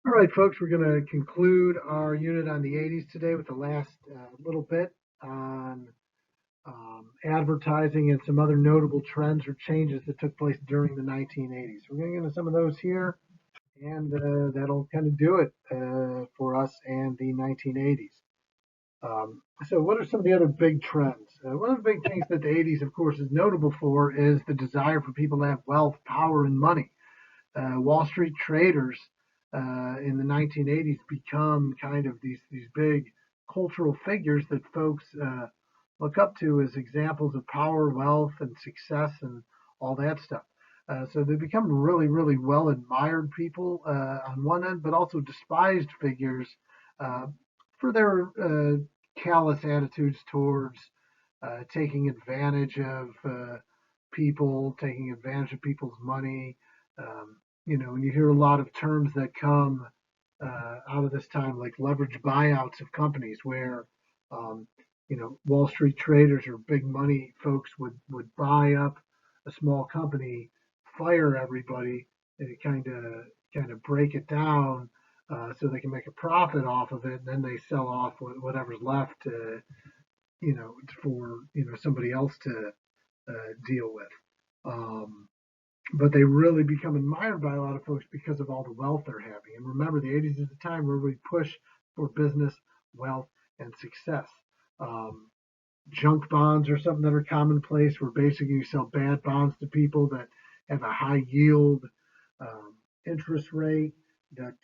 All right, folks, we're going to conclude our unit on the 80s today with the last little bit on advertising and some other notable trends or changes that took place during the 1980s. We're going to get into some of those here, and that'll kind of do it for us and the 1980s. So, what are some of the other big trends? One of the big things that the 80s, of course, is notable for is the desire for people to have wealth, power, and money. Wall Street traders in the 1980s become kind of these big cultural figures that folks look up to as examples of power, wealth, and success, and all that stuff. So they become really, really well admired people on one end, but also despised figures uh, for their callous attitudes towards taking advantage of people, taking advantage of people's money. And you hear a lot of terms that come out of this time, like leverage buyouts of companies, where Wall Street traders or big money folks would buy up a small company, fire everybody, and kind of break it down so they can make a profit off of it, and then they sell off whatever's left, for somebody else to deal with. Um, but they really become admired by a lot of folks because of all the wealth they're having. And remember, the 80s is a time where we push for business, wealth, and success. Um, Junk bonds are something that are commonplace, where basically you sell bad bonds to people that have a high yield um, interest rate that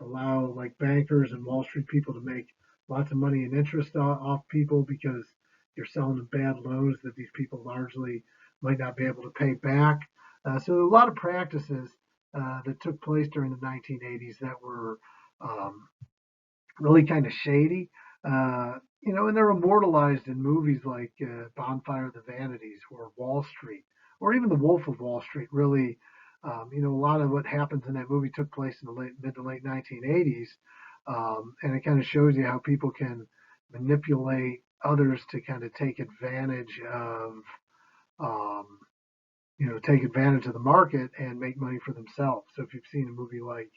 allow like bankers and Wall Street people to make lots of money in interest off people because you're selling them bad loans that these people largely might not be able to pay back. So a lot of practices that took place during the 1980s that were um, really kind of shady. And they're immortalized in movies like Bonfire of the Vanities or Wall Street or even The Wolf of Wall Street. Really, a lot of what happens in that movie took place in the mid to late 1980s, and it kind of shows you how people can manipulate others to kind of um, take advantage of the market and make money for themselves. So if you've seen a movie like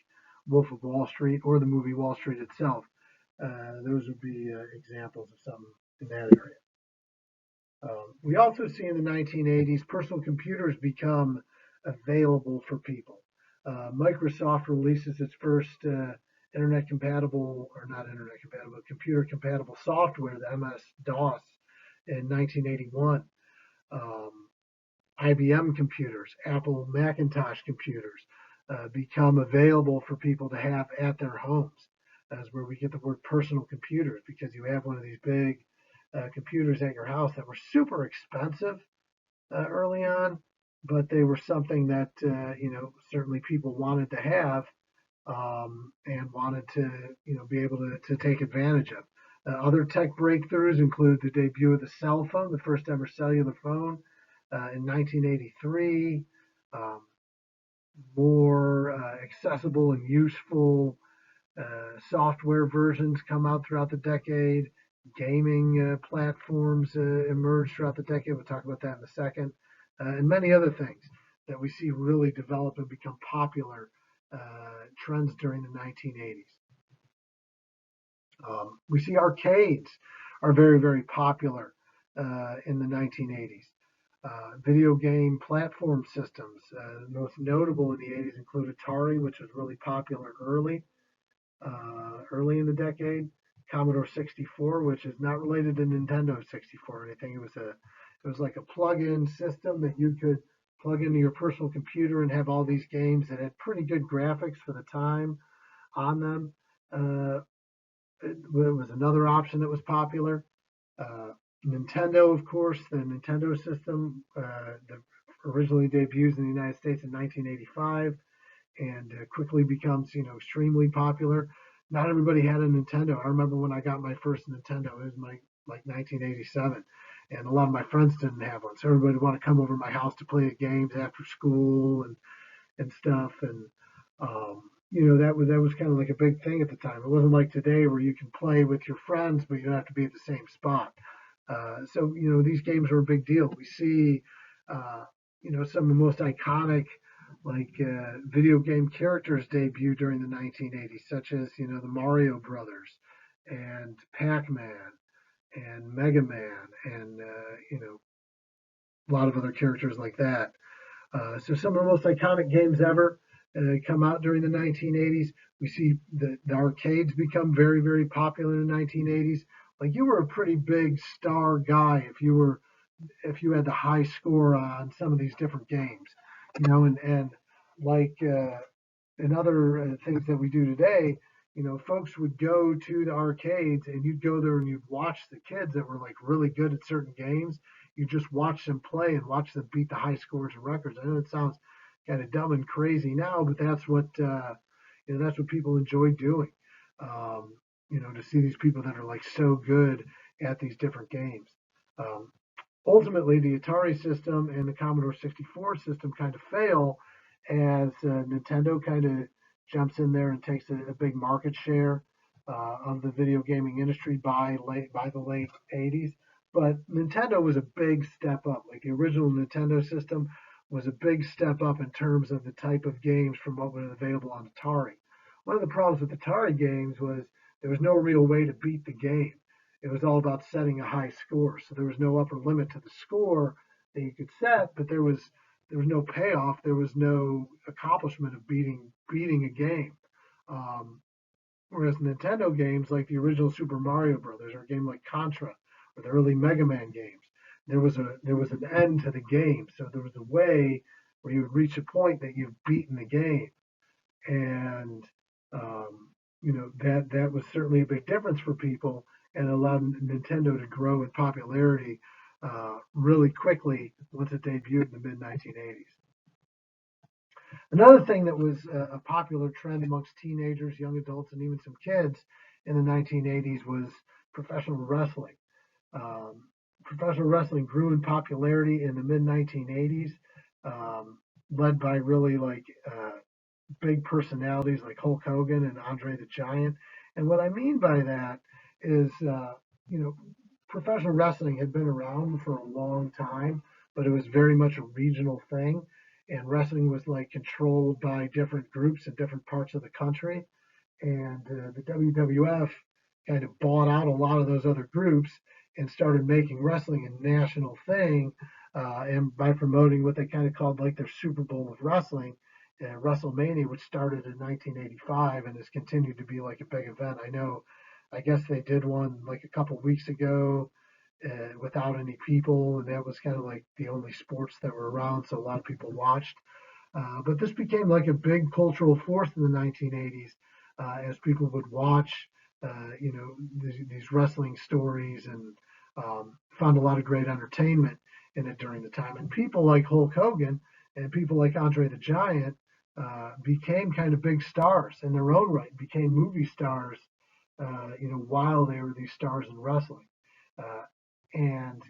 Wolf of Wall Street or the movie Wall Street itself, those would be examples of some in that area. We also see in the 1980s personal computers become available for people. Microsoft releases its first internet compatible, or not internet compatible, computer compatible software, the MS DOS, in 1981. Um, IBM computers, Apple Macintosh computers become available for people to have at their homes. That's where we get the word personal computers, because you have one of these big computers at your house that were super expensive early on, but they were something that certainly people wanted to have and wanted to be able to take advantage of. Other tech breakthroughs include the debut of the cell phone, the first ever cellular phone, in 1983. Um, More accessible and useful software versions come out throughout the decade. Gaming platforms emerge throughout the decade. We'll talk about that in a second. And many other things that we see really develop and become popular trends during the 1980s. We see arcades are very, very popular in the 1980s. Video game platform systems, most notable in the 80s, include Atari, which was really popular early in the decade. Commodore 64, which is not related to Nintendo 64 or anything. It was like a plug-in system that you could plug into your personal computer and have all these games that had pretty good graphics for the time on them. Uh, it was another option that was popular. Uh, Nintendo, of course, the Nintendo system that originally debuts in the United States in 1985 and quickly becomes, extremely popular. Not everybody had a Nintendo. I remember when I got my first Nintendo, it was like 1987, and a lot of my friends didn't have one. So everybody would want to come over to my house to play the games after school and stuff. And that was kind of like a big thing at the time. It wasn't like today where you can play with your friends, but you don't have to be at the same spot. So these games are a big deal. We see some of the most iconic video game characters debuted during the 1980s, such as the Mario Brothers and Pac-Man and Mega Man and a lot of other characters like that. So some of the most iconic games ever come out during the 1980s. We see the arcades become very, very popular in the 1980s. Like you were a pretty big star guy if you had the high score on some of these different games, and like in other things that we do today, folks would go to the arcades and you'd go there and you'd watch the kids that were like really good at certain games. You just watch them play and watch them beat the high scores and records. I know it sounds kind of dumb and crazy now, but that's what people enjoy doing. To see these people that are like so good at these different games. Um, Ultimately, the Atari system and the Commodore 64 system kind of fail as Nintendo kind of jumps in there and takes a big market share of the video gaming industry by the late 80s. But Nintendo was a big step up. Like the original Nintendo system was a big step up in terms of the type of games from what was available on Atari. One of the problems with Atari games was there was no real way to beat the game. It was all about setting a high score. So there was no upper limit to the score that you could set, but there was no payoff. There was no accomplishment of beating a game. Um, Whereas Nintendo games like the original Super Mario Brothers or a game like Contra or the early Mega Man games, there was an end to the game. So there was a way where you would reach a point that you've beaten the game, and that was certainly a big difference for people and allowed Nintendo to grow in popularity really quickly once it debuted in the mid 1980s. Another thing that was a popular trend amongst teenagers, young adults, and even some kids in the 1980s was professional wrestling. Um, Professional wrestling grew in popularity in the mid 1980s, led by really big personalities like Hulk Hogan and Andre the Giant. And what I mean by that is, professional wrestling had been around for a long time, but it was very much a regional thing. And wrestling was like controlled by different groups in different parts of the country. And the WWF kind of bought out a lot of those other groups and started making wrestling a national thing. And by promoting what they kind of called like their Super Bowl of wrestling, WrestleMania, which started in 1985 and has continued to be like a big event. I guess they did one like a couple weeks ago without any people, and that was kind of like the only sports that were around, so a lot of people watched. But this became like a big cultural force in the 1980s as people would watch, these wrestling stories and found a lot of great entertainment in it during the time. And people like Hulk Hogan and people like Andre the Giant became kind of big stars in their own right, became movie stars, while they were these stars in wrestling. Uh, and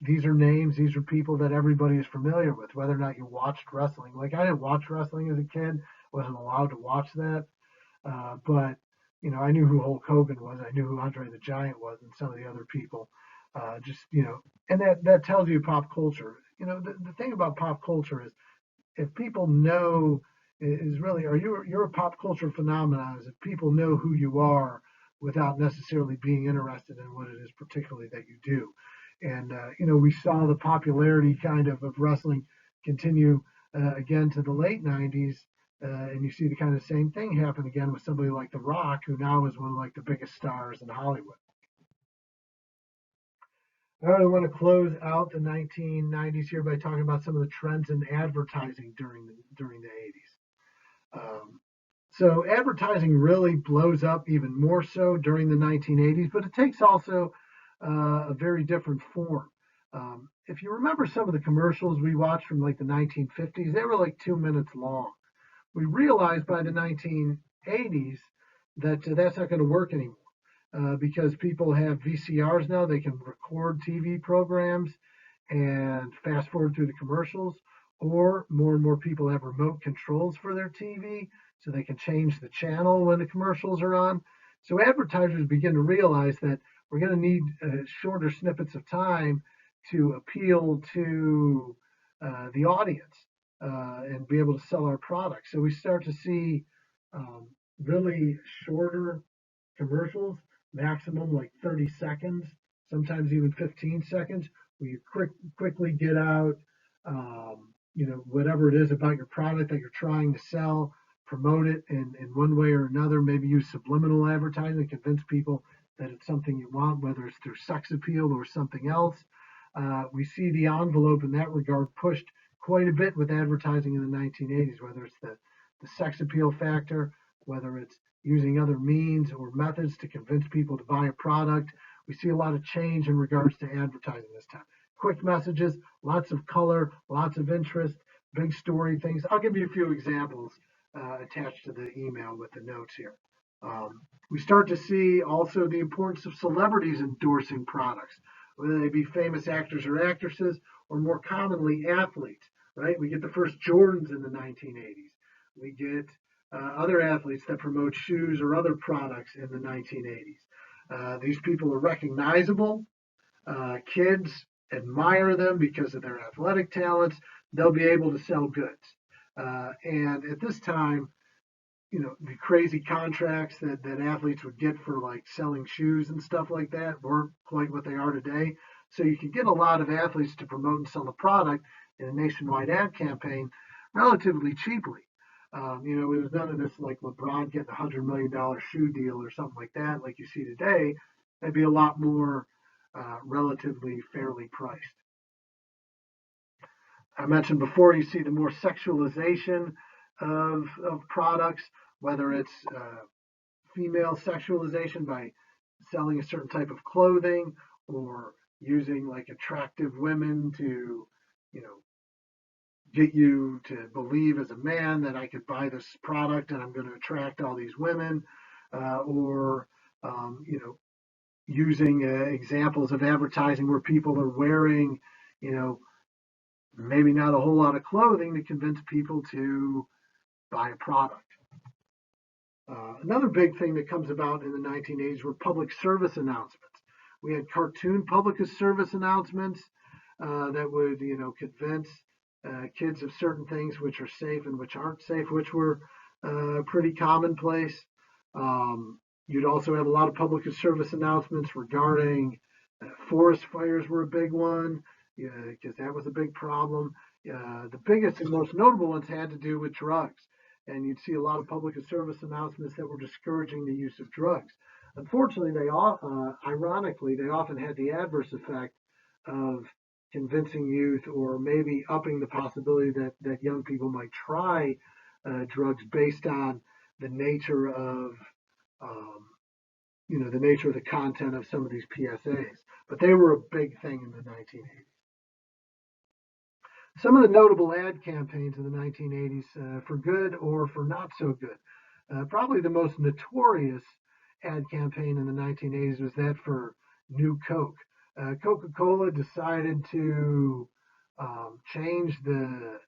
these are names, these are people that everybody is familiar with, whether or not you watched wrestling. Like I didn't watch wrestling as a kid, wasn't allowed to watch that, but I knew who Hulk Hogan was, I knew who Andre the Giant was, and some of the other people. Just and that tells you pop culture. The thing about pop culture is if people know is really are you're a pop culture phenomenon is if people know who you are without necessarily being interested in what it is particularly that you do. And we saw the popularity kind of wrestling continue again to the late 90s, and you see the kind of same thing happen again with somebody like The Rock, who now is one of like the biggest stars in Hollywood. I really want to close out the 1990s here by talking about some of the trends in advertising during the 80s. So advertising really blows up even more so during the 1980s, but it takes also a very different form. If you remember some of the commercials we watched from like the 1950s, they were like 2 minutes long. We realized by the 1980s that that's not going to work anymore because people have VCRs now. They can record TV programs and fast forward through the commercials, or more and more people have remote controls for their TV so they can change the channel when the commercials are on. So advertisers begin to realize that we're going to need shorter snippets of time to appeal to the audience. and be able to sell our products. So we start to see really shorter commercials, maximum like 30 seconds, sometimes even 15 seconds, where you quickly get out, whatever it is about your product that you're trying to sell, promote it in one way or another, maybe use subliminal advertising to convince people that it's something you want, whether it's through sex appeal or something else. We see the envelope in that regard pushed quite a bit with advertising in the 1980s, whether it's the sex appeal factor, whether it's using other means or methods to convince people to buy a product. We see a lot of change in regards to advertising this time. Quick messages, lots of color, lots of interest, big story things. I'll give you a few examples attached to the email with the notes here. We start to see also the importance of celebrities endorsing products, whether they be famous actors or actresses, or more commonly athletes, right? We get the first Jordans in the 1980s. We get other athletes that promote shoes or other products in the 1980s. These people are recognizable. Kids admire them because of their athletic talents. They'll be able to sell goods. And at this time, the crazy contracts that athletes would get for like selling shoes and stuff like that weren't quite what they are today. So you could get a lot of athletes to promote and sell a product in a nationwide ad campaign relatively cheaply. It was none of this like LeBron getting $100 million shoe deal or something like that, like you see today. They'd be a lot more relatively fairly priced. I mentioned before, you see the more sexualization of products, whether it's female sexualization by selling a certain type of clothing or using like attractive women to, get you to believe as a man that I could buy this product and I'm going to attract all these women, or using examples of advertising where people are wearing, maybe not a whole lot of clothing to convince people to buy a product. Another big thing that comes about in the 1980s were public service announcements. We had cartoon public service announcements that would, convince kids of certain things which are safe and which aren't safe, which were pretty commonplace. You'd also have a lot of public service announcements regarding forest fires were a big one, because that was a big problem. The biggest and most notable ones had to do with drugs. And you'd see a lot of public service announcements that were discouraging the use of drugs. Unfortunately, ironically, they often had the adverse effect of convincing youth or maybe upping the possibility that young people might try drugs based on the nature of the nature of the content of some of these PSAs. But they were a big thing in the 1980s. Some of the notable ad campaigns in the 1980s, for good or for not so good. Probably the most notorious ad campaign in the 1980s was that for New Coke. Coca-Cola decided to change the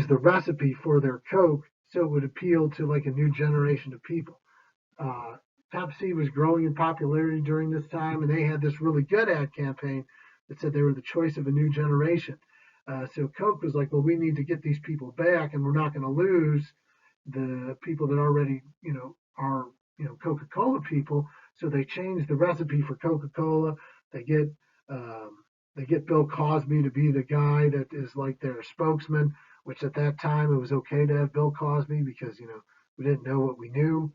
recipe for their Coke so it would appeal to like a new generation of people. Pepsi was growing in popularity during this time, and they had this really good ad campaign that said they were the choice of a new generation. So Coke was like, well, we need to get these people back, and we're not going to lose the people that already, are, Coca-Cola people. So they changed the recipe for Coca-Cola. They get Bill Cosby to be the guy that is like their spokesman, which at that time it was okay to have Bill Cosby because, we didn't know what we knew.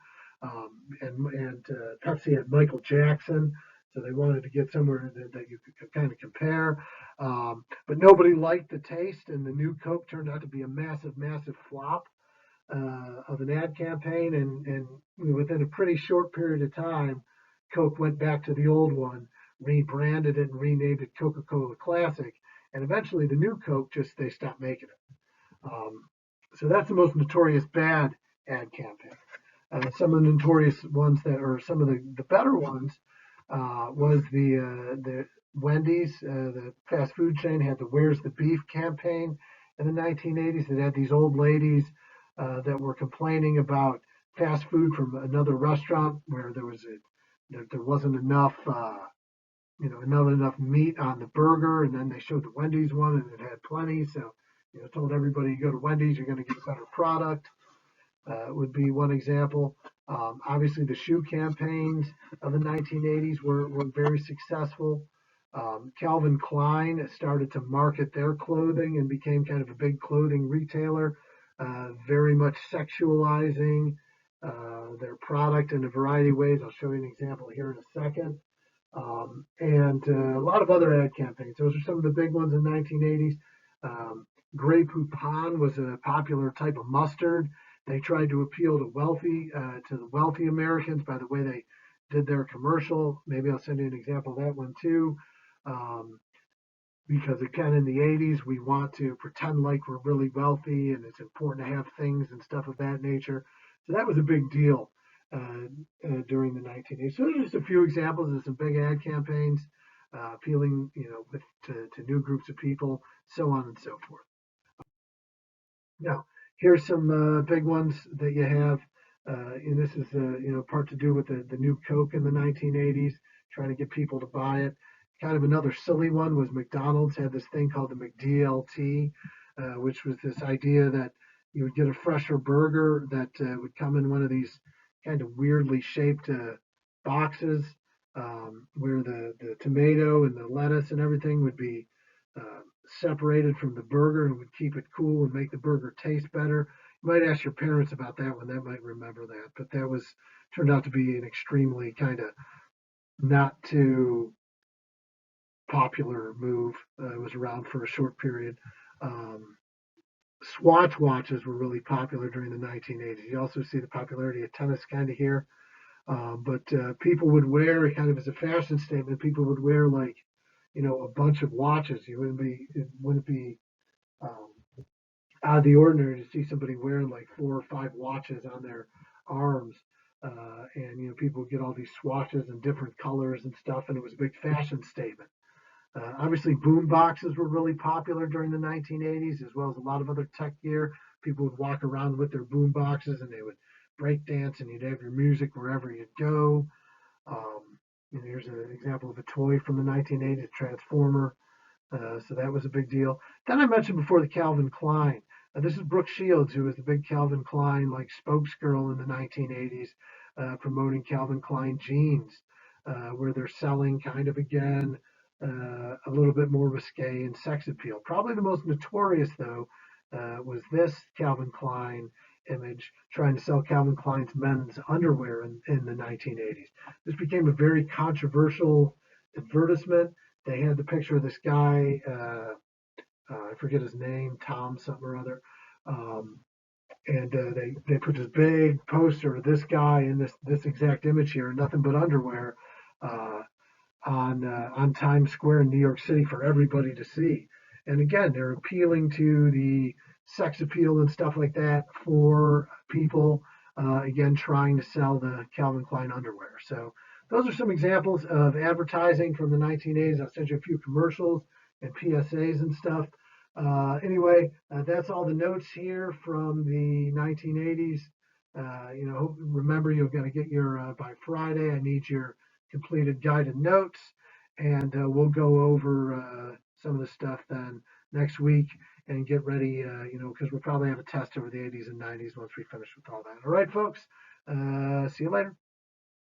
And Pepsi had Michael Jackson. So they wanted to get somewhere that you could kind of compare. But nobody liked the taste, and the new Coke turned out to be a massive, massive flop of an ad campaign. And within a pretty short period of time, Coke went back to the old one, rebranded it, and renamed it Coca-Cola Classic. And eventually the new Coke they stopped making it. So that's the most notorious bad ad campaign. Some of the notorious ones some of the better ones, was the Wendy's, the fast food chain, had the "Where's the Beef" campaign in the 1980s. It had these old ladies that were complaining about fast food from another restaurant where there wasn't enough, not enough meat on the burger, and then they showed the Wendy's one and it had plenty. So told everybody you go to Wendy's, you're going to get a better product. Would be one example. Obviously, the shoe campaigns of the 1980s were very successful. Calvin Klein started to market their clothing and became kind of a big clothing retailer, very much sexualizing their product in a variety of ways. I'll show you an example here in a second. And a lot of other ad campaigns. Those are some of the big ones in the 1980s. Grey Poupon was a popular type of mustard. They tried to appeal to the wealthy Americans by the way they did their commercial. Maybe I'll send you an example of that one too. Because again, in the 80s, we want to pretend like we're really wealthy and it's important to have things and stuff of that nature. So that was a big deal during the 1980s. So there's just a few examples of some big ad campaigns appealing, to new groups of people, so on and so forth. Now, here's some big ones that you have. And this is, part to do with the new Coke in the 1980s, trying to get people to buy it. Kind of another silly one was McDonald's had this thing called the McDLT, which was this idea that you would get a fresher burger that would come in one of these kind of weirdly shaped boxes where the tomato and the lettuce and everything would be separated from the burger and would keep it cool and make the burger taste better. You might ask your parents about that one. They might remember that. But that turned out to be an extremely kind of not too popular move. It was around for a short period. Swatch watches were really popular during the 1980s. You also see the popularity of tennis kind of here. But people would wear, kind of as a fashion statement, people would wear like, a bunch of watches. It wouldn't be out of the ordinary to see somebody wearing like 4 or 5 watches on their arms. And people would get all these swatches in different colors and stuff, and it was a big fashion statement. Obviously, boom boxes were really popular during the 1980s, as well as a lot of other tech gear. People would walk around with their boom boxes, and they would break dance, and you'd have your music wherever you'd go. Here's an example of a toy from the 1980s, Transformer. So that was a big deal. Then I mentioned before the Calvin Klein. This is Brooke Shields, who was the big Calvin Klein spokesgirl in the 1980s, promoting Calvin Klein jeans, where they're selling kind of again a little bit more risque and sex appeal. Probably the most notorious though was this Calvin Klein image trying to sell Calvin Klein's men's underwear in the 1980s. This became a very controversial advertisement. They had the picture of this guy, I forget his name, Tom something or other, and they put this big poster of this guy in this exact image here, nothing but underwear, on Times Square in New York City for everybody to see. And again, they're appealing to the sex appeal and stuff like that for people, again, trying to sell the Calvin Klein underwear. So those are some examples of advertising from the 1980s. I'll send you a few commercials and PSAs and stuff. Anyway, that's all the notes here from the 1980s. Remember, you're going to get your, by Friday, I need your completed guided notes, and we'll go over some of the stuff then next week and get ready, because we'll probably have a test over the 80s and 90s once we finish with all that. All right, folks, see you later.